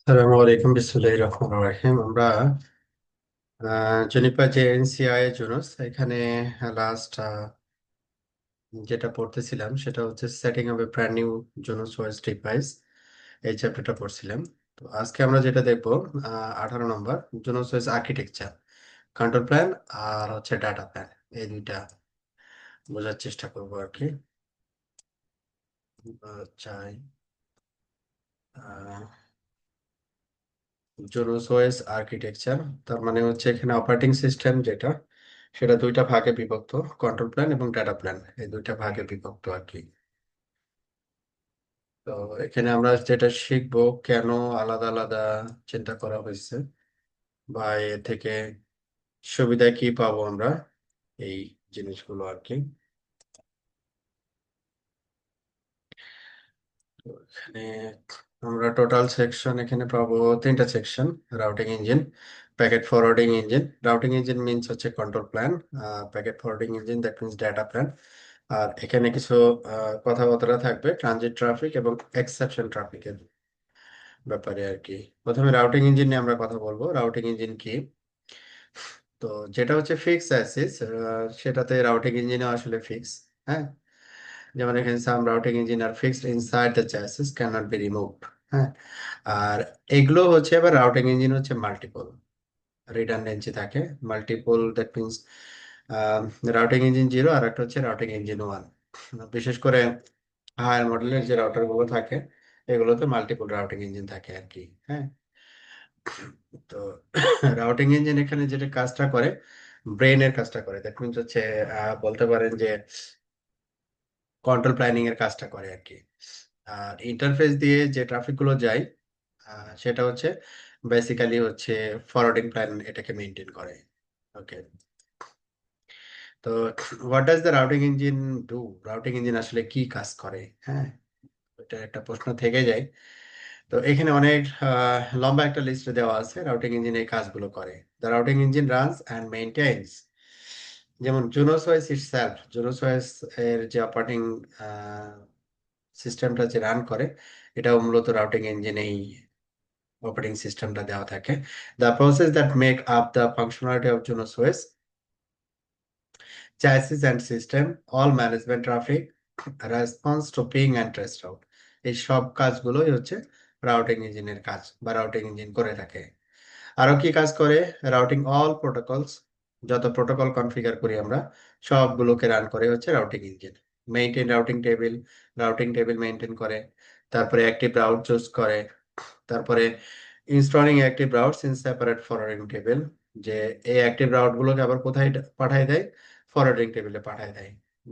আসসালামু আলাইকুম, বিসমিল্লাহির রহমানির রহিম। আমরা জেনিফার যে এনসিআই জুনুস এখানে লাস্ট যেটা পড়তেছিলাম সেটা হচ্ছে setting up a brand new Junos OS device. এই চ্যাপ্টারটা পড়ছিলাম। তো আজকে আমরা যেটা দেখবো 18 নম্বর Junos OS architecture, control plane আর হচ্ছে ডাটা প্ল্যান। এই দুইটা বোঝার চেষ্টা করবো আর কি। চাই জুনুস ওএস আর্কিটেকচার, তার মানে হচ্ছে এখানে অপারেটিং সিস্টেম যেটা, সেটা দুইটা ভাগে বিভক্ত। কন্ট্রোল প্ল্যান এবং ডাটা প্ল্যান, এই দুইটা ভাগে বিভক্ত আর কি। তো এখানে আমরা যেটা শিখবো, কেন আলাদা আলাদা চিন্তা করা হয়েছে বা এ থেকে সুবিধা কি পাবো আমরা, এই জিনিসগুলো আর কি। তো এখানে আমরা টোটাল সেকশন এখানে পাবো তিনটা section: routing engine, packet forwarding engine. Routing engine means হচ্ছে control plane, packet forwarding engine that means data plane. আর এখানে কিছু কথাবার্তা থাকবে ট্রানজিট ট্রাফিক এবং এক্সেপশন ট্রাফিকের ব্যাপারে আর কি। প্রথমে রাউটিং ইঞ্জিন নিয়ে আমরা কথা বলবো। রাউটিং ইঞ্জিন কি? তো যেটা হচ্ছে ফিক্স অ্যাসিস, সেটাতে রাউটিং ইঞ্জিনও আসলে ফিক্স। হ্যাঁ, যেমন এখানে some routing engine are fixed inside the chassis can not be removed. হ্যাঁ, আর এগুলো হচ্ছে এবার রাউটিং ইঞ্জিন হচ্ছে মাল্টিপল, রিডান্ডেন্সি থাকে। Multiple that means routing engine zero আর একটা হচ্ছে রাউটিং ইঞ্জিন ওয়ান। বিশেষ করে হায়ার মডেলের যে রাউটার গুলো থাকে এগুলোতে মাল্টিপল রাউটিং ইঞ্জিন থাকে আর কি। হ্যাঁ, তো রাউটিং ইঞ্জিন এখানে যেটা কাজটা করে, ব্রেনের কাজটা করে। দ্যাট মিনস হচ্ছে বলতে পারেন যে কন্ট্রোল প্ল্যানিং এর কাজটা করে আর কি। আর ইন্টারফেস দিয়ে যে ট্রাফিক গুলো যায়, সেটা হচ্ছে বেসিক্যালি হচ্ছে ফরওয়ার্ডিং প্ল্যান এটাকে মেনটেন করে। ওকে, তো what does the routing engine do? Routing engine আসলে কি কাজ করে? হ্যাঁ, এটা একটা প্রশ্ন থেকে যায়। তো এখানে অনেক লম্বা একটা লিস্ট দেওয়া আছে রাউটিং ইঞ্জিন এই কাজগুলো করে। The routing engine runs and maintains, যেমন Junos OS itself, Junos OS এর যে অপারেটিং সিস্টেমটা যে রান করে, এটাও মূলত রাউটিং ইঞ্জিনেই অপারেটিং সিস্টেমটা দেওয়া থাকে। The process that make up the functionality of Junos OS, chassis and system, all management traffic, response to ping and trace route। এই সব কাজগুলোই হচ্ছে রাউটিং ইঞ্জিনের কাজ বা রাউটিং ইঞ্জিন করে থাকে। আরো কি কাজ করে? রাউটিং অল প্রোটোকলস, যত প্রোটোকল কনফিগার করি আমরা সবগুলোকে রান করে হচ্ছে routing engine. Maintain routing table maintain করে। তারপরে অ্যাক্টিভ রাউট চুজ করে। তারপরে installing active routes in separate forwarding table, যে এই অ্যাক্টিভ রাউট গুলোকে আবার কোথায় পাঠায় দেয়? ফরওয়ার্ডিং টেবিলে পাঠায় দেয়।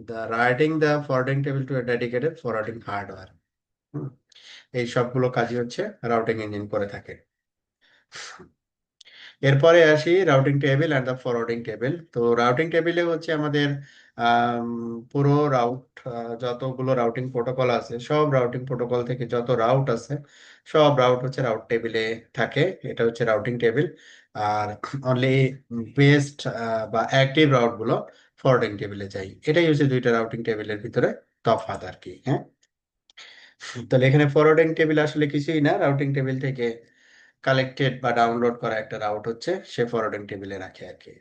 The writing the forwarding table to a dedicated forwarding hardware. এই সবগুলো কাজই হচ্ছে রাউটিং ইঞ্জিন করে থাকে। এরপরে আসি routing table and the forwarding table. তো রাউটিং টেবিলে হচ্ছে আমাদের আম, পুরো রাউট, যতগুলো রাউটিং প্রোটোকল আছে সব রাউটিং প্রোটোকল থেকে যত রাউট আছে সব রাউট হচ্ছে রাউট টেবিলে থাকে। এটা হচ্ছে রাউটিং টেবিল। আর অনলি বেস্ট বা অ্যাক্টিভ রাউট গুলো ফরওয়ার্ডিং টেবিলে যাই। এটাই হচ্ছে দুইটা রাউটিং টেবিলের ভিতরে তফাৎ আর কি। হ্যাঁ, তাহলে এখানে ফরওয়ার্ডিং টেবিল আসলে কিছুই না, রাউটিং টেবিল থেকে কালেক্টেড বা ডাউনলোড করা একটা রাউট হচ্ছে সে ফরওয়ার্ডিং টেবিলে রাখে আর কি।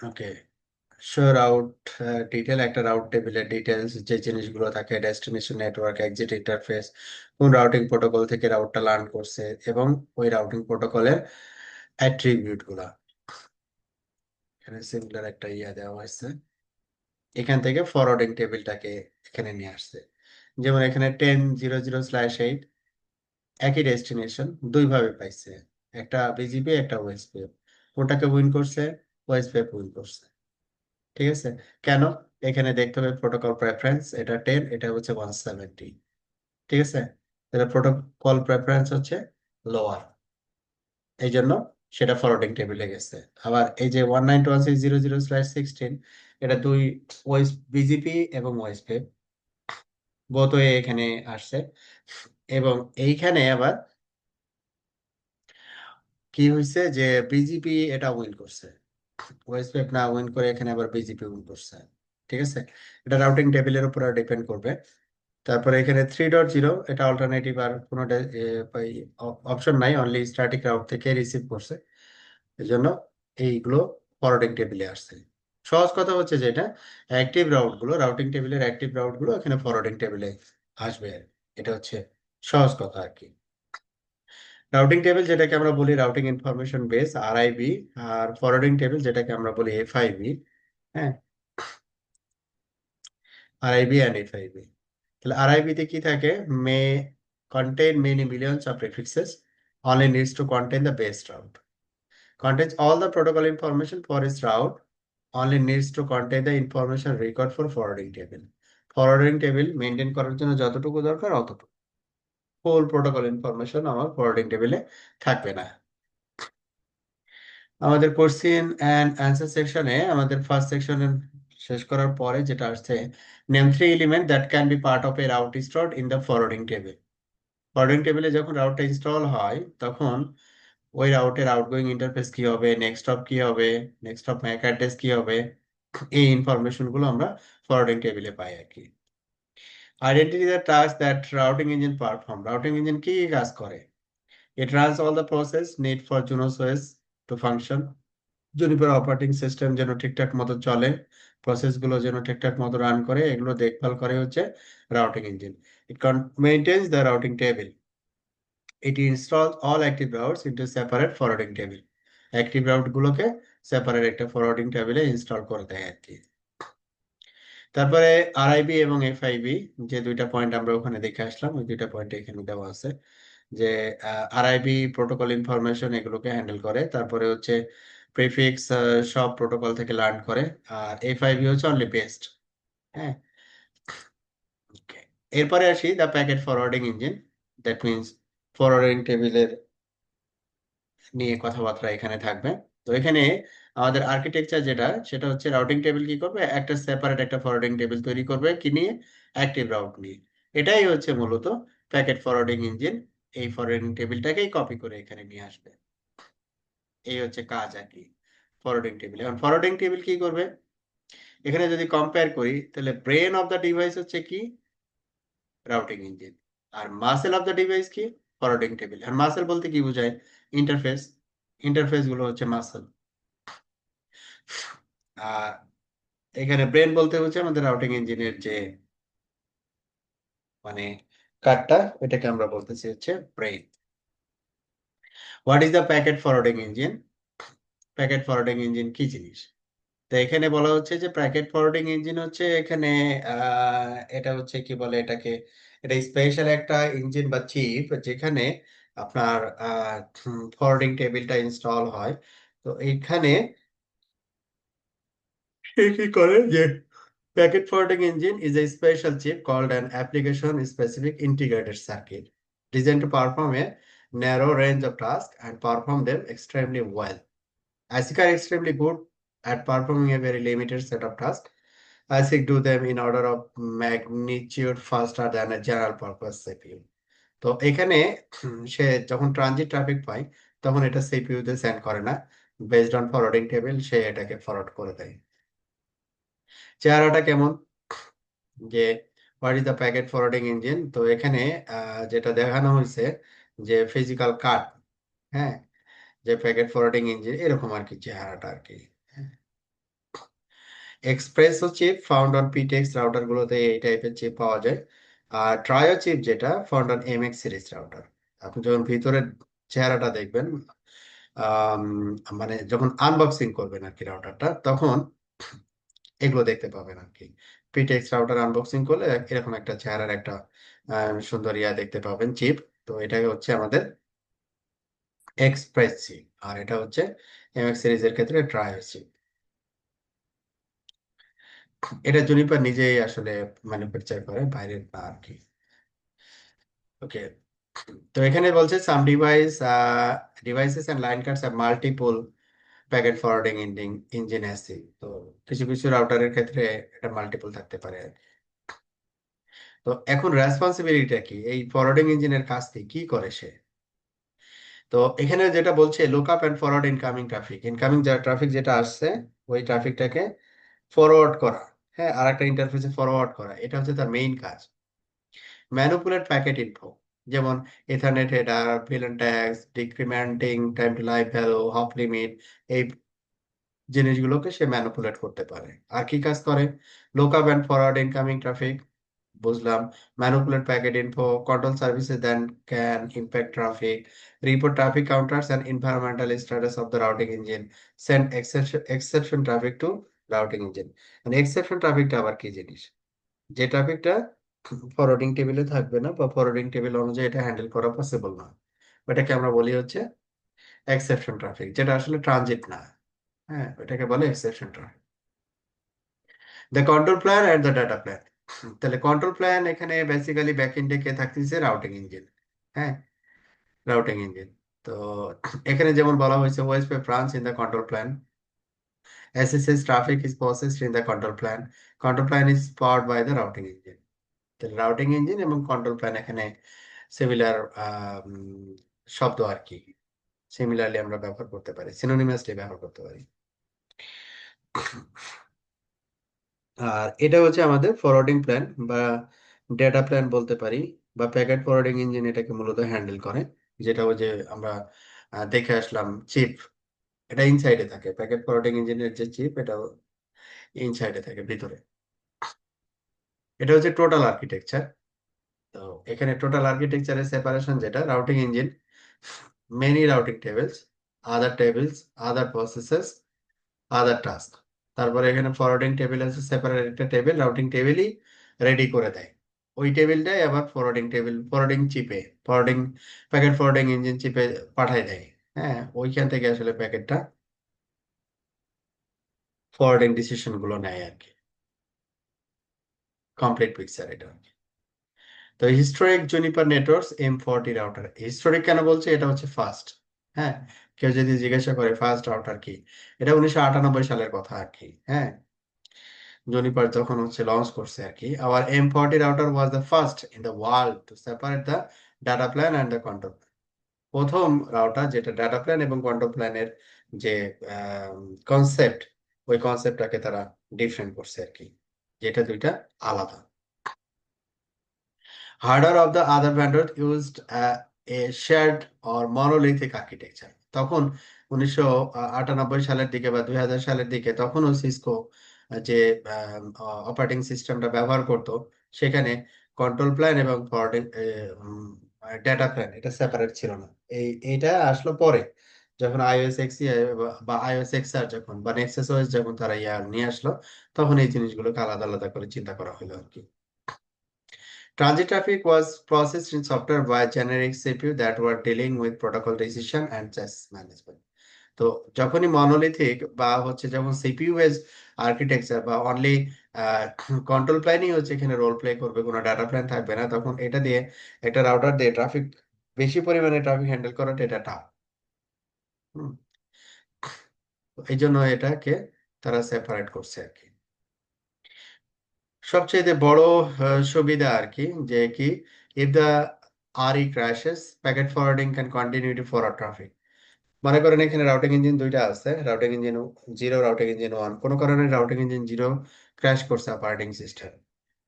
ওকে, শো রাউট ডিটেল, একটা রাউট টেবিলের ডিটেলস যে জিনিসগুলো থাকে: ডেস্টিনেশন, নেটওয়ার্ক, এক্সিট ইন্টারফেস, কোন রাউটিং প্রোটোকল থেকে রাউটটা লার্ন করছে, এবং ওই রাউটিং প্রোটোকলের অ্যাট্রিবিউট গুলা। এখানে সিমিলার একটা ইয়া দেওয়া হয়েছে। এখান থেকে ফরওয়ার্ডিং টেবিলটাকে এখানে নিয়ে আসছে। যেমন এখানে 10.0.0/8 একই ডেস্টিনেশন দুই ভাবে পাইছে, একটা বিজিপি একটা ওএসপিএফ। কোনটাকে উইন করছে? ওএসপিএফ উইন করছে। ঠিক আছে, কেন? এখানে দেখতে হবে প্রোটোকল প্রেফারেন্স, এটা 10, এটা হচ্ছে 170। ঠিক আছে, তাহলে প্রোটোকল প্রেফারেন্স হচ্ছে লোয়ার, এই জন্য সেটা ফরওয়ার্ডিং টেবিলে গেছে। আবার এই যে 192.168.0.0/16, এটা দুই ওএস বিজিপি এবং ওএসপিএফ বোথ ওয়ে এখানে আসছে। এবং এইখানে আবার কি হয়েছে যে বিজেপি এটা উইন করছে, ওয়েস্টপেপ না উইন করে এখানে আবার বিজেপি উইন করছে। ঠিক আছে, এটা রাউটিং টেবিলের উপর ডিপেন্ড করবে। তারপরে এখানে 3.0 এটা অল্টারনেটিভ, আর কোনো অপশন নাই, অনলি স্ট্যাটিক রাউট থেকে রিসিভ করছে, এই জন্য এইগুলো ফরওয়ার্ডিং টেবিলে আসছে। সহজ কথা হচ্ছে যেটা অ্যাক্টিভ রাউট গুলো, রাউটিং টেবিলের অ্যাক্টিভ রাউট গুলো এখানে ফরওয়ার্ডিং টেবিলে আসবে, এটা হচ্ছে সহজ কথা আর কি। রাউটিং টেবিল যেটাকে আমরা বলি রাউটিং ইনফরমেশন বেস, আরআইবি, আর ফরওয়ার্ডিং টেবিল যেটাকে আমরা বলি এফআইবি। হ্যাঁ, আরআইবি অ্যান্ড এফআইবি। তাহলে আরআইবি তে কি থাকে? মে contain many millions of prefixes, only needs to contain the base route, contains all the protocol information for its route, only needs to contain the information record for forwarding table. Forwarding table maintain করার জন্য যতটুকু দরকার অতটুকু, ফুল protocol information আমার forwarding টেবিলে থাকবে না। আমাদের কোশ্চেন অ্যান্ড অ্যান্সার সেকশনে আমাদের ফার্স্ট সেকশন শেষ করার পরে যেটা আসছে, name three element that can be part of A route stored in the forwarding table. Forwarding টেবিলে যখন রাউটটা ইনস্টল হয় তখন ওই রাউটের আউটগোয়িং ইন্টারফেস কি হবে, নেক্সট হপ কি হবে, নেক্সট হপ ম্যাক অ্যাড্রেস কি হবে, এই ইনফরমেশন গুলো আমরা ফরওয়ার্ডিং টেবিলে পাই আর কি। Identity the task that routing engine perform. Routing engine কি কি কাজ করে? It runs all the process need for Junos OS to function. Juniper operating system যেন ঠিকঠাক মতো চলে, প্রসেস গুলো যেন ঠিকঠাক মতো রান করে, এগুলো দেখভাল করে হচ্ছে routing engine. It maintains the routing table. It installs all active routes into separate forwarding table. Active route গুলোকে সেপারেট একটা ফরওয়ার্ডিং টেবিলে ইনস্টল করে দেয় আর কি। তারপরে আরআইবি এবং এফআইবি, যে দুইটা পয়েন্ট আমরা ওখানে দেখে আসলাম, ওই দুইটা পয়েন্ট এখানে দেওয়া আছে। যে আরআইবি প্রোটোকল ইনফরমেশন এগুলোকে হ্যান্ডেল করে, তারপরে হচ্ছে প্রিফিক্স সব প্রোটোকল থেকে লার্ন করে, আর এফআইবি হচ্ছে অনলি বেসড। হ্যাঁ, ওকে। এরপরে আসি the packet forwarding engine, that means forwarding টেবিলের নিয়ে কথাবার্তা এখানে থাকবে। তো এখানে আমাদের আর্কিটেকচার যেটা, সেটা হচ্ছে রাউটিং টেবিল কি করবে, একটা সেপারেট একটা ফরওয়ার্ডিং টেবিল তৈরি করবে কি নিয়ে, অ্যাক্টিভ রাউট নিয়ে। এটাই হচ্ছে মূলত প্যাকেট ফরওয়ার্ডিং ইঞ্জিন, এই ফরওয়ার্ডিং টেবিলটাকেই কপি করে এখানে নিয়ে আসবে। এই হচ্ছে কাজ আর কি ফরওয়ার্ডিং টেবিল। এখন ফরওয়ার্ডিং টেবিল কি করবে, এখানে যদি কম্পেয়ার করি তাহলে ব্রেন অফ দ্য ডিভাইস হচ্ছে কি, রাউটিং ইঞ্জিন, আর মাসেল অফ দ্য ডিভাইস কি, ফরওয়ার্ডিং টেবিল। আর মাসেল বলতে কি বোঝায়? ইন্টারফেস, ইন্টারফেস গুলো হচ্ছে মাসেল। আর এখানে ব্রেন বলতে হচ্ছে আমাদের রাউটিং ইঞ্জিনের যে মানে কার্ডটা, এটাকে আমরা বলতেছি হচ্ছে brain. What is the packet forwarding engine? Packet forwarding engine কি জিনিস? তো এখানে বলা হচ্ছে যে প্যাকেট ফরওয়ার্ডিং ইঞ্জিন হচ্ছে এখানে এটা হচ্ছে কি বলে এটাকে, এটা স্পেশাল একটা ইঞ্জিন বা চিপ যেখানে আপনার ফরওয়ার্ডিং টেবিলটা ইনস্টল হয়। তো এখানে সে কি করে যে packet forwarding engine is a special chip called an application-specific integrated circuit designed to perform a narrow range of tasks and perform them extremely well. ASIC are extremely good at performing a very limited set of tasks. ASIC do them in order of magnitude faster than a general purpose CPU. তো এখানে সে যখন transit traffic পায় তখন এটা CPU তে send করে না, based on forwarding table সে এটাকে ফরওয়ার্ড করে দেয়। চেহারাটা কেমন, যে what is the packet forwarding engine? তো এখানে যেটা দেখানো হয়েছে যে ফিজিক্যাল কার্ড, হ্যাঁ, যে প্যাকেট ফরওয়ার্ডিং ইঞ্জিন এরকম আর কি চেহারাটা আর কি। Expresso chip found on PTX router গুলোতে এই টাইপের চিপ পাওয়া যায়। আর ট্রায়ো চিপ যেটা found on MX series router. আপনি যখন ভিতরের চেহারাটা দেখবেন, আম, মানে যখন আনবক্সিং করবেন আর কি রাউটারটা, তখন এগুলো দেখতে পাবেন আর কি। পিটেক্স রাউটার আনবক্সিং করলে এরকম একটা চেহারার একটা সুন্দর ইয়া দেখতে পাবেন, চিপ। তো এটা হচ্ছে আমাদের এক্সপ্রেস চিপ, আর এটা হচ্ছে এমএক্স সিরিজের ক্ষেত্রে ট্রায়াল চিপ। এটা জুনিপার নিজেই আসলে ম্যানুফ্যাকচার করে, বাইরের না আর কি। ওকে, তো এখানে বলছে some devices and line cards have multiple packet forwarding engine ASIC. তো কিছু কিছু রাউটারের ক্ষেত্রে এটা মাল্টিপল থাকতে পারে। তো এখন রেসপন্সিবিলিটিটা কি, এই ফরওয়ার্ডিং ইঞ্জিনের কাজ কি করে সে? তো এখানে যেটা বলছে look up and forward incoming traffic, incoming যা ট্রাফিক যেটা আসছে ওই ট্রাফিকটাকে ফরওয়ার্ড করা, হ্যাঁ, আর একটা ইন্টারফেসে ফরওয়ার্ড করা, এটা হচ্ছে তার মেইন কাজ। ম্যানিপুলেট প্যাকেট ইনফো, যেমন Ethernet header, VLAN tags, decrementing time to live value, hop limit, এই জিনিসগুলোকে সে ম্যানিপুলেট করতে পারে। আর কি কাজ করে? Lookup and forward incoming traffic, বুঝলাম। Manipulate packet info, control services then can impact traffic, report traffic counters and environmental status of the routing engine, send exception traffic to routing engine. মানে exception ট্রাফিকটা আবার কি জিনিস? যে ট্রাফিকটা forwarding টেবিলে থাকবে না বা ফরওয়ার্ডিং টেবিল অনুযায়ী এটা হ্যান্ডেল করা পসিবল না, ওটাকে আমরা বলি হচ্ছে এক্সেপশন ট্রাফিক, যেটা আসলে ট্রানজিট না। হ্যাঁ, ওটাকে বলে exception traffic. The control plane and the data plane. তাহলে কন্ট্রোল প্ল্যান এখানে বেসিক্যালি ব্যাকএন্ডে কে থাকতেছে? Routing engine. হ্যাঁ, রাউটিং ইঞ্জিন। তো এখানে যেমন বলা হয়েছে, OSP branch in the control plane, SSS traffic is processed in the control plane, control plane is powered by the routing engine. তাহলে রাউটিং ইঞ্জিন এবং কন্ট্রোল প্ল্যান এখানে সিমিলার শব্দ আর কি, সিমিলারলি আমরা ব্যবহার করতে পারি, সিনোনিমাসলি ব্যবহার করতে পারি। আর এটা হচ্ছে আমাদের ফরওয়ার্ডিং প্ল্যান বা ডেটা প্ল্যান বলতে পারি, বা প্যাকেট ফরওয়ার্ডিং ইঞ্জিন এটাকে মূলত হ্যান্ডেল করে। যেটা ওই যে আমরা দেখে আসলাম চিপ, এটা ইনসাইডে থাকে। প্যাকেট ফরওয়ার্ডিং ইঞ্জিনের যে চিপ, এটা ইনসাইডে থাকে, ভিতরে। এটা হচ্ছে টোটাল আর্কিটেকচার। তো এখানে টোটাল আর্কিটেকচারের সেপারেশন যেটা, routing engine, many routing tables, other processes, other task. তারপরে এখানে ফরওয়ার্ডিং টেবিল আছে, সেপারেট একটা টেবিল, রাউটিং টেবিলই রেডি করে দেয়। ওই টেবিলটাই আবার ফরওয়ার্ডিং টেবিল, ফরওয়ার্ডিং চিপে, ফরওয়ার্ডিং প্যাকেট ফরওয়ার্ডিং ইঞ্জিন চিপে পাঠায় দেয়। হ্যাঁ, ওইখান থেকে আসলে প্যাকেটটা ফরওয়ার্ডিং ডিসিশন গুলো নেয় আর কি। কমপ্লিট পিকচার এটা। তো historic Juniper networks M40 router, historic কেন বলছে? এটা হচ্ছে ফার্স্ট। হ্যাঁ, কেউ যদি জিজ্ঞাসা করে ফার্স্ট রাউটার কি, এটা 1998 সালের কথা আর কি। হ্যাঁ, জুনিপার যখন হচ্ছে লঞ্চ করছে আর কি। আবার M40 router was the first in the world to separate the data plane and the control. প্রথম রাউটার যেটা ডাটা প্ল্যান এবং কন্ট্রোল প্ল্যানের যে কনসেপ্ট, ওই কনসেপ্টটাকে তারা ডিফারেন্ট করছে আর কি, যেটা দুইটা আলাদা। Harder of the other vendors used a shared or monolithic architecture. তখন 1998 সালের দিকে বা 2000 সালের দিকে, তখনও সিসকো যে অপারেটিং সিস্টেমটা ব্যবহার করত, সেখানে কন্ট্রোল প্ল্যান এবং ডেটা প্ল্যান এটা সেপারেট ছিল না। এইটা আসলো পরে, যখন iOS X বা iOS XR যখন বা নেক্সাস OS যখন তারা নিয়ে আসলো, তখন এই জিনিসগুলোকে আলাদা আলাদা করে চিন্তা করা হলো আর কি। Transit traffic was processed in software by generic CPU that were dealing with protocol decision and chess management. তো যখনই মনোলিথিক বা হচ্ছে যখন সিপিইউ বেস আর্কিটেকচার বা অনলি কন্ট্রোল প্ল্যানই হচ্ছে এখানে রোল প্লে করবে, কোনো ডাটা প্ল্যান থাকবে না, তখন এটা দিয়ে, একটা রাউটার দিয়ে ট্রাফিক, বেশি পরিমাণে ট্রাফিক হ্যান্ডেল করাটা এটা টাফ। এই জন্য এটাকে তারা সেপারেট করছে আর কি। সবচেয়ে বড় সুবিধা আর কি, যে কি, if the RE ক্র্যাশেস, packet forwarding can continue to forward traffic. মনে করেন এখানে রাউটিং ইঞ্জিন দুইটা আছে, routing engine zero, routing engine one, কোনো কারণে রাউটিং ইঞ্জিন জিরো ক্র্যাশ করছে অপারেটিং সিস্টেম,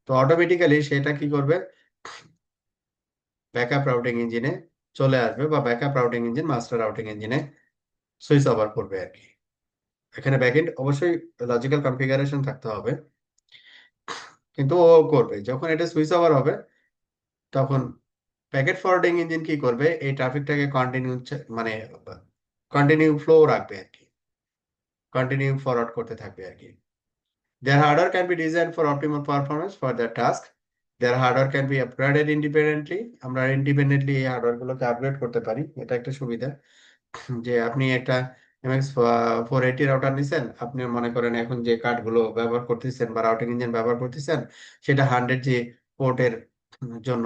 তো অটোমেটিক্যালি সেটা কি করবে? ব্যাকআপ রাউটিং ইঞ্জিনে চলে আসবে, বা backup routing engine master routing ইঞ্জিনে সুইচ ওভার করবে আর কি। এখানে ব্যাকএন্ড অবশ্যই লজিক্যাল কনফিগারেশন থাকতে হবে, কিন্তু ও করবে যখন এটা সুইচ ওভার হবে, তখন প্যাকেট ফরওয়ার্ডিং ইঞ্জিন কি করবে? এই ট্রাফিকটাকে কন্টিনিউ, মানে কন্টিনিউ ফ্লো রাখবে আর কি, কন্টিনিউ ফরওয়ার্ড করতে থাকবে আর কি। Their hardware can be designed for optimal performance for their task. Their hardware can be upgraded independently. আমরা ইন্ডিপেন্ডেন্টলি এই হার্ডওয়্যার গুলোকে আপগ্রেড করতে পারি, এটা একটা সুবিধা। যে আপনি একটা MX 480 রাউটার নিছেন, আপনি মনে করেন এখন যে কার্ডগুলো ব্যবহার করতেছেন বা রাউটিং ইঞ্জিন ব্যবহার করতেছেন, সেটা 100G পোর্টের জন্য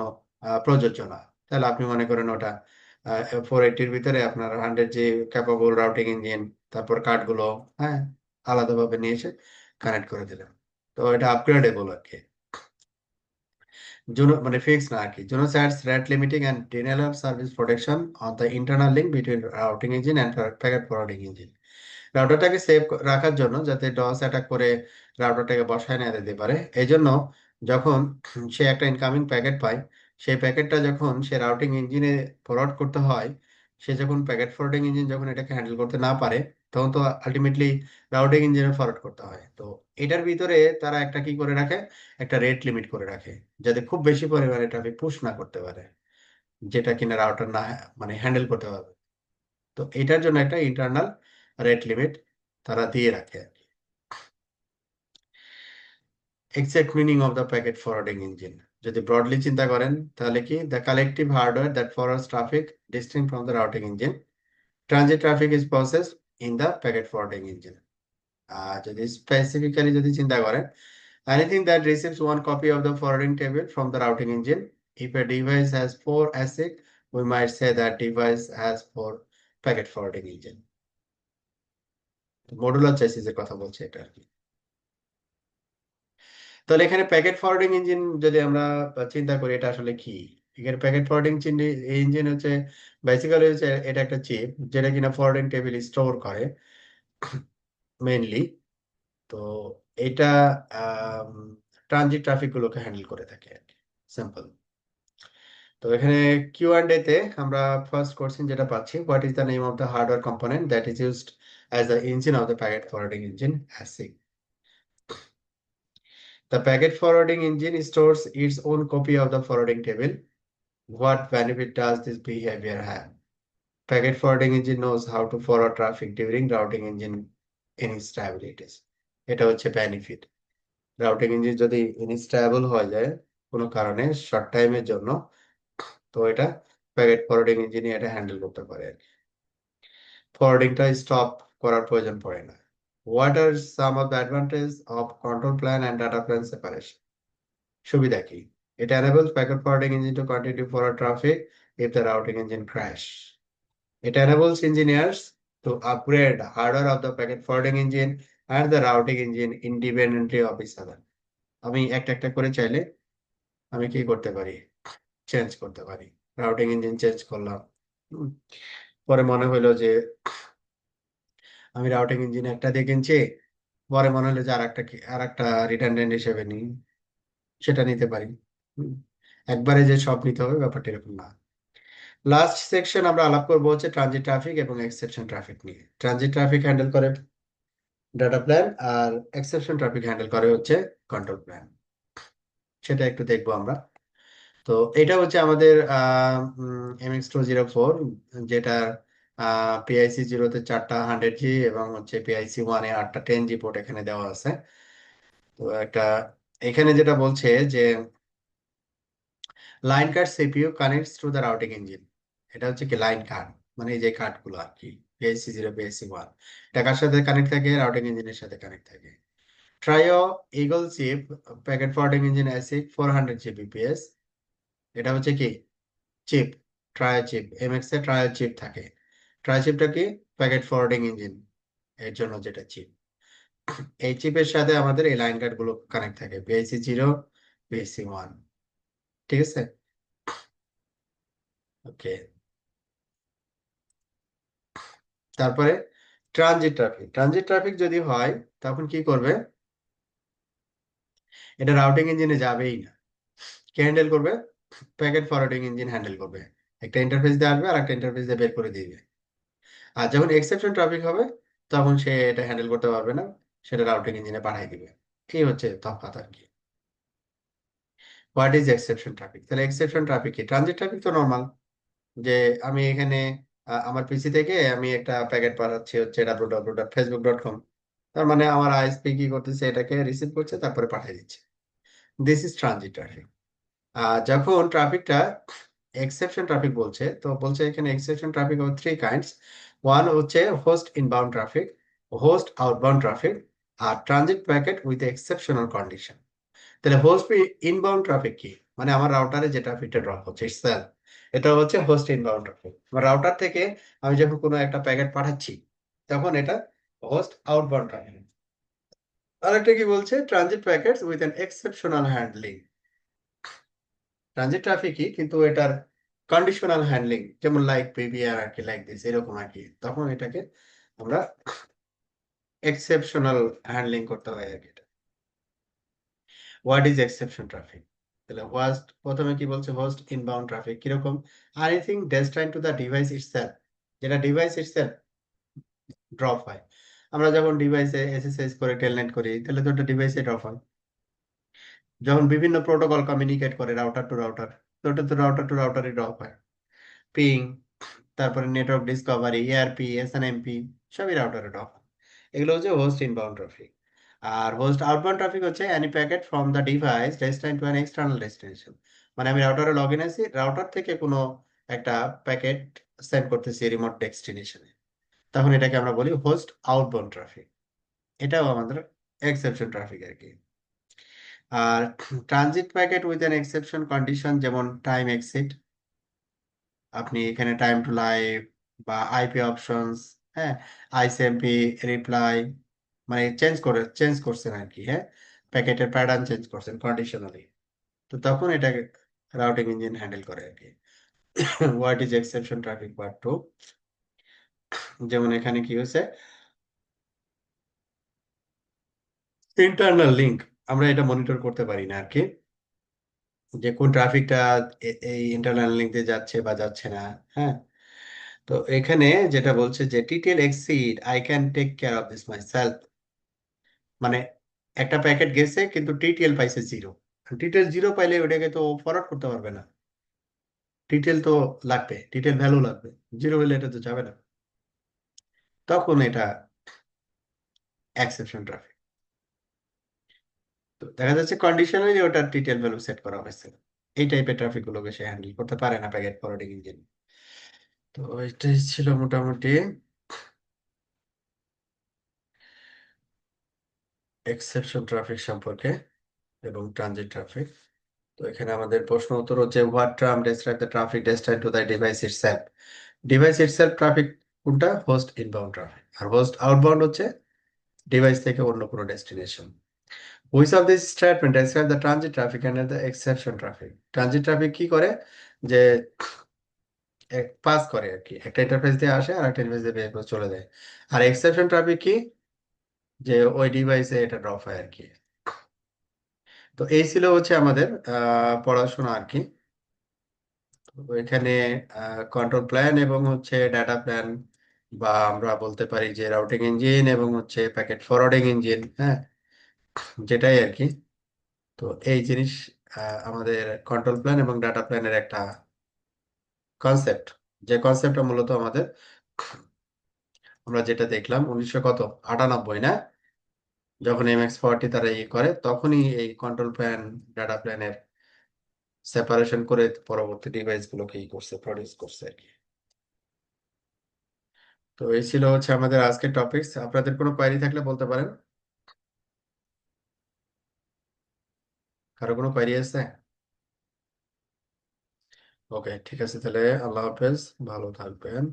প্রযোজ্য না। তাহলে আপনি মনে করেন ওটা 480-র ভিতরে আপনার 100G ক্যাপাবল রাউটিং ইঞ্জিন, তারপর কার্ডগুলো, হ্যাঁ, আলাদাভাবে নিয়ে এসে কানেক্ট করে দিলেন। তো এটা আপগ্রেডেবল আর কি, জুনো মানে ফিক্স না আর কি। Junos sets rate limiting and denial of service protection on the internal link between routing engine and packet forwarding engine. রাউটারটাকে সেভ রাখার জন্য, যাতে ডস অ্যাটাক করে রাউটারটাকে বসায় না দিতে পারে, এই জন্য যখন সে একটা ইনকামিং প্যাকেট পায়, সেই প্যাকেটটা যখন সে রাউটিং ইঞ্জিনে ফরওয়ার্ড করতে হয়, সে যখন প্যাকেট ফরওয়ার্ডিং ইঞ্জিন যখন এটাকে হ্যান্ডেল করতে না পারে, তখন তো আলটিমেটলি রাউটিং ইঞ্জিনে ফরওয়ার্ড করতে হয়। তো এটার ভিতরে তারা একটা কি করে রাখে, একটা রেট লিমিট করে রাখে, যাতে খুব বেশি পরিমাণে ট্রাফিক পুশ না করতে পারে, যেটা কিনা রাউটার না মানে হ্যান্ডেল করতে পারবে। তো এটার জন্য একটা ইন্টারনাল রেট লিমিট তারা দিয়ে রাখে আর কি। Exact meaning of the packet forwarding engine যদি ব্রডলি চিন্তা করেন, তাহলে কি, the collective hardware that forwards traffic distinct from the routing engine, transit traffic is processed in the packet forwarding engine. আর যদি স্পেসিফিক্যালি যদি চিন্তা করেন, anything that receives one copy of the forwarding table from the routing engine. If a device has 4 ASIC, we might say that device has 4 packet forwarding engine. Modular চেসিসের কথা বলছে এটা আর কি। তাহলে এখানে প্যাকেট ফরওয়ার্ডিং ইঞ্জিন যদি আমরা চিন্তা করি, এটা আসলে কি? এখানে প্যাকেট ফরওয়ার্ডিং ইঞ্জিন হচ্ছে বেসিক্যালি হচ্ছে এটা একটা চিপ, যেটা কিনা ফরওয়ার্ডিং টেবিল স্টোর করে মেইনলি। তো এটা ট্রানজিট ট্রাফিক গুলোকে হ্যান্ডেল করে থাকে আর কি, সিম্পল। তো এখানে কিউ অ্যান্ড এ তে আমরা ফার্স্ট কোশ্চেন যেটা পাচ্ছি, what is the name of the hardware component that is used as the engine of the packet forwarding engine, ASIC? The packet forwarding engine stores its own copy of the forwarding table. What benefit does this behavior have? Packet forwarding engine knows how to forward traffic during routing engine instabilities. এটা হচ্ছে benefit. Routing engine যদি unstable হয়ে যায় কোনো কারণে short টাইমের জন্য, তো এটা প্যাকেট ফরওয়ার্ডিং ইঞ্জিন এটা হ্যান্ডেল করতে পারে আর কি। ফরওয়ার্ডিংটা স্টপ করার প্রয়োজন পড়ে না। What are some of the advantage of control plan and data plan separation? সুবিধা কি? It enables packet forwarding engine to continue forward traffic if the routing engine crash. It enables engineers to upgrade the hardware of the packet forwarding engine and the routing engine independently of each other. আমি একটা একটা করে চাইলে আমি কি করতে পারি, change করতে পারি। রাউটিং ইঞ্জিন চেঞ্জ করলাম, হুম, পরে মনে হলো যে আমি রাউটিং ইঞ্জিন একটা দিয়ে কিনছি, পরে মনে হলো যে আর একটা রিডান্ডেন্ট হিসেবে নিই, সেটা নিতে পারি। হুম, একবারে যে সব নিতে হবে ব্যাপারটা এরকম না। লাস্ট সেকশন আমরা আলাপ করবো হচ্ছে ট্রানজিট ট্রাফিক এবং এক্সেপশন ট্রাফিক নিয়ে। ট্রানজিট ট্রাফিক হ্যান্ডেল করে ডাটা প্ল্যান, আর এক্সেপশন ট্রাফিক হ্যান্ডেল করে হচ্ছে কন্ট্রোল প্ল্যান। সেটা একটু দেখবো আমরা। তো এটা হচ্ছে আমাদের MX204, যেটা PIC 0-তে 4টা 100G এবং হচ্ছে PIC 1-এ 8টা 10G পোর্ট এখানে দেওয়া আছে। তো এখানে যেটা বলছে যে line card CPU connects to the routing engine. এটা হচ্ছে কি লাইন কার্ড, মানে এই যে কার্ড গুলো আর কি, PIC 0, PIC 1, এটা কার সাথে কানেক্ট থাকে? রাউটিং ইঞ্জিনের সাথে কানেক্ট থাকে। Trio Eagle chip packet forwarding engine ASIC 400 Gbps, এটা হচ্ছে কি চিপ, ট্রায়ো চিপ, MX এ ট্রায়ো চিপ থাকে। ট্রায়ো চিপটা কি? প্যাকেট ফরওয়ার্ডিং ইঞ্জিন এর জন্য যেটা চিপ, এই চিপের সাথে আমাদের এই লাইন কার্ড গুলো কানেক্ট থাকে, PIC 0, PIC 1। ঠিক আছে, ওকে। তারপরে ট্রানজিট ট্রাফিক যদি হয়, তখন কি করবে? এটা রাউটিং ইঞ্জিনে যাবেই না। কে হ্যান্ডেল করবে? প্যাকেট ফরওয়ার্ডিং ইঞ্জিন হ্যান্ডেল করবে। একটা ইন্টারফেস দিয়ে আসবে আর একটা ইন্টারফেস দিয়ে বের করে দিবে। আর যখন এক্সেপশন ট্রাফিক হবে, তখন সে এটা হ্যান্ডেল করতে পারবে না, সেটা রাউটিং ইঞ্জিনে পাঠিয়ে দিবে। এই হচ্ছে তফাৎ আর কি। What is exception traffic? তাহলে এক্সেপশন ট্রাফিক কি? ট্রানজিট ট্রাফিক তো নর্মাল, যে আমি এখানে আমার পিসি থেকে আমি একটা প্যাকেট পাঠাচ্ছি হচ্ছে www.facebook.com, তার মানে আমার আইএসপি কি করতেছে, এটাকে রিসিভ করছে তারপরে পাঠিয়ে দিচ্ছে। This is transit traffic. যখন ট্রাফিকটা এক্সেপশন ট্রাফিক বলছে, তো বলছে এখানে exception traffic of 3 kinds. One হচ্ছে host inbound traffic, host outbound traffic, আর transit packet with exceptional condition. তাহলে হোস্ট ইনবাউন্ড ট্রাফিক কি? মানে আমার রাউটারে যে ট্রাফিকটা ড্রপ হচ্ছে ইটসেলফ, এটা হচ্ছে হোস্ট ইনবাউন্ড ট্রাফিক। আমার রাউটার থেকে আমি যখন কোনো একটা প্যাকেট পাঠাচ্ছি, তখন এটা হোস্ট আউটবাউন্ড ট্রাফিক। আরেকটা কি বলছে? Transit packets with an exceptional handling. Transit ট্রাফিকই, কিন্তু এটার কন্ডিশনাল হ্যান্ডলিং, যেমন লাইক পিভিআর আর কি, লাইক দিস, এরকম আর কি, তখন এটাকে আমরা এক্সেপশনাল হ্যান্ডলিং করতে হয় আর কি। What is exception traffic? তাহলে হোস্ট প্রথমে কি বলছে, হোস্ট ইনবাউন্ড ট্রাফিক কিরকম, anything ডেস্টাইন to the device itself, যেটা ডিভাইস ইটসেলফ ড্রপ হয়। আমরা যখন ডিভাইসে এসএসএস করে টেলনেট করি তাহলে তো ওটা ডিভাইসে ড্রপ হয়। যখন বিভিন্ন প্রোটোকল কমিউনিকেট করে রাউটার টু রাউটার, তো ওটা তো রাউটার টু রাউটারই ড্রপ হয়। পিং, তারপরে নেটওয়ার্ক ডিসকভারি, এআরপি, এসএনএমপি, সবই রাউটারে ড্রপ হয়। এগুলো হচ্ছে হোস্ট ইনবাউন্ড ট্রাফিক। আর হোস্ট আউটবাউন্ড ট্রাফিক হচ্ছে any packet from the device destined to an external destination. মানে আমি রাউটারে লগ ইন আছি, রাউটার থেকে কোনো একটা প্যাকেট সেন্ড করতেছি রিমোট ডেস্টিনেশনে, তখন এটাকে আমরা বলি হোস্ট আউটবাউন্ড ট্রাফিক। এটাও আমাদের এক্সেপশন ট্রাফিক আর কি। আর transit packet with an exception condition, যেমন টাইম এক্সিট, আপনি এখানে টাইম টু লাইভ বা আইপি অপশনস, হ্যাঁ, আইসিএমপি রিপ্লাই, মানে চেঞ্জ করছেন আর কি, হ্যাঁ, প্যাকেটের প্যাটার্ন চেঞ্জ করছেন কন্ডিশনালি, তো তখন এটাকে রাউটিং ইঞ্জিন হ্যান্ডেল করে আর কি। What is exception traffic part two, যেমন এখানে কি হয়েছে, ইন্টারনাল লিঙ্ক, আমরা এটা মনিটর করতে পারি না আর কি, যে কোন ট্রাফিকটা এই ইন্টারনাল লিঙ্ক দিয়ে যাচ্ছে বা যাচ্ছে না। হ্যাঁ, তো এখানে যেটা বলছে যে TTL exceed I can take care of this myself, মানে একটা প্যাকেট গেছে কিন্তু টিটিএল পাইছে জিরো, টিটিএল জিরো পাইলে ওটাকে তো ফরওয়ার্ড করতে পারবে না, টিটিএল তো লাগবে, টিটিএল ভ্যালু লাগবে, জিরো হলে এটা তো যাবে না, তখন এটা এক্সেপশন ট্রাফিক। তো দেখা যাচ্ছে কন্ডিশনালি ওটার টিটিএল ভ্যালু সেট করা হয়েছে, এই টাইপের ট্রাফিক গুলোকে সে হ্যান্ডেল করতে পারে না প্যাকেট ফরওয়ার্ডিং ইঞ্জিন। তো এটাই ছিল মোটামুটি এক্সেপশন ট্রাফিক সম্পর্কে এবং ট্রানজিট ট্রাফিক। তো এখানে আমাদের প্রশ্ন উত্তর হচ্ছে, what term describe the traffic destine to the device itself? Device itself traffic কোনটা? Host inbound traffic. আর হোস্ট আউটবাউন্ড হচ্ছে ডিভাইস থেকে অন্য কোনো destination. Which of this statement describe the transit traffic and the exception traffic? Transit traffic কি করে, যে pass করে আর কি, একটা ইন্টারফেস দিয়ে আসে আর একটা ইন্টারফেস দিয়ে বের করে চলে যায়। আর এক্সেপশন ট্রাফিক কি, যে ওই ডিভাইসে এটা ড্রপ হয় আর কি। তো এই ছিল হচ্ছে আমাদের পড়াশোনা আর কি। তো এখানে কন্ট্রোল প্ল্যান এবং হচ্ছে ডাটা প্ল্যান, বা আমরা বলতে পারি যে রাউটিং ইঞ্জিন এবং হচ্ছে প্যাকেট ফরওয়ার্ডিং ইঞ্জিন, হ্যাঁ, যেটাই আর কি। তো এই জিনিস আমাদের কন্ট্রোল প্ল্যান এবং ডাটা প্ল্যানের একটা কনসেপ্ট, যে কনসেপ্টটা মূলত আমাদের, আমরা যেটা দেখলাম 1998 না, যখন MX40 তারা ইয়ে করে, তখনই এই কন্ট্রোল প্ল্যান ডাটা প্ল্যানের সেপারেশন করে পরবর্তী ডিভাইস গুলোকে ই করছে, প্রডিউস করছে আর কি। তো এই ছিল হচ্ছে আমাদের আজকের টপিকস। আপনাদের কোনো কোয়েরি থাকলে বলতে পারেন। কারো কোনো কোয়েরি আছে? ওকে, ঠিক আছে, তাহলে আল্লাহ হাফেজ, ভালো থাকবেন।